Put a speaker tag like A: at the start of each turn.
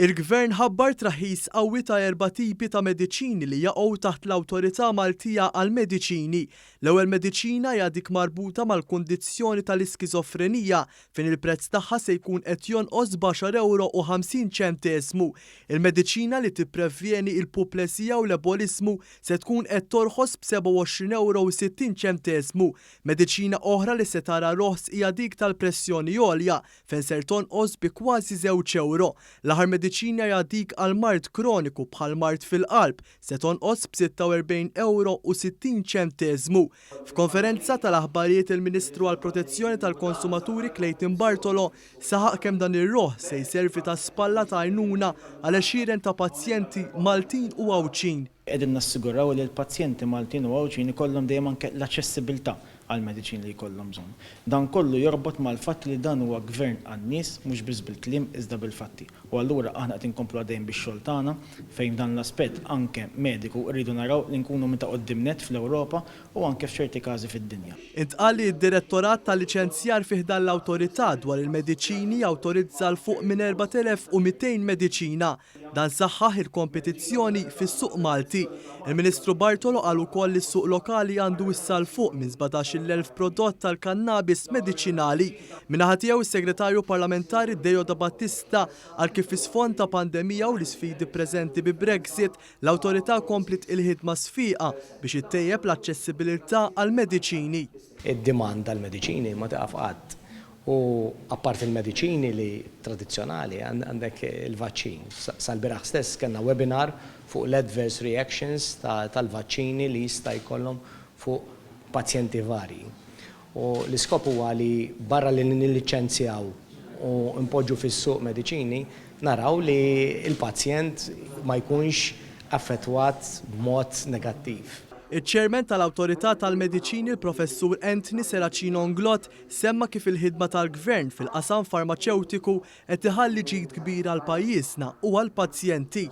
A: Il-Gvern ħabbar traħis qawwi ta' 4 tipi ta' mediċini li jaqgħu taħt l-Awtorità Maltija għall-Mediċini. L-ewwel mediċina hija dik marbuta mal-kundizzjoni tal-iskizofrenija fejn il-prezz tagħha se jkun qed jonqos b'10.50 €. Il-mediċina li tipprevjeni il-puplesija u l-ebolismu se tkun qed torħos b'27.60 €. Mediċina oħra li se tara roħs hija dik tal-pressjoni għolja fejn ser tonqos bi kważi €2. L-aħħar mediċina hija dik għal mard kroniku bħal mard fil-qalb se tonqos b'46.60 €. F'konferenza tal-aħbarijiet il-Ministru għall Protezzjoni tal-Konsumaturi Clayton Bartolo saħaq kemm dan ir-roħ se jservi ta' spalla ta' għajnuna għal għexieren ta' pazjenti Maltin u Għawċin.
B: Qegħdin nassiguraw li l-pazjenti Maltin u Għawċin ikollhom dejjem anke l-aċċessibilità għall-mediċini li jkollhom bżonn. Dan kollu jorbot mal-fatt li dan huwa gvern għan-nies mhux biss bil-kliem iżda bil-fatti. U allura aħna qed inkomplu għaddejjin bix-xogħol tagħna fejn dan l-aspett anke mediku rridu naraw li nkunu minn ta' qudiemnet fl-Ewropa u anke f'ċerti każi fid-dinja.
A: Intqal li d-Direttorat tal-Liċenzjar fih dan l-Awtorità dwar il-mediċini awtorizza l fuq minn 4,200 mediċina. Dan saħħaħ il-kompetizzjoni fis-suq Malti. Il-Ministru Bartolo qal ukoll li s-suq lokali għandu issa l fuq minn 17,000 prodott tal-kannabis mediċinali. Min-naħa tiegħu is-Segretarju Parlamentari Dejoda Battista għal kif isfond ta' pandemija u l-isfidi preżenti bi Brexit l-Awtorità komplet il-ħidma sfiqa biex ittejjeb l-aċċessibilità għall-mediċini.
C: Id-dimanda għall-mediċini ma taqaf qatt. U apparti il-mediċini li tradizzjonali għandek il-vaċċin. Sal-biraħ stess kellna webinar fuq l-adverse reactions tal-vaċċini li jista' jkollhom fuq pazjenti varji. U l-iskop huwa li barra li nilliċenzjaw u npoġġu fis-suq mediċini naraw li l-pazjent ma jkunx affettwat b'mod negattiv.
A: Il-ċermen tal-Awtorità tal-Mediċini il-Professur Anthony Seracino Nglot semma kif il-ħidma tal-Gvern fil-qasam farmaceutiku qed iħalli ġid kbir għal pajjiżna u għall-pazjenti.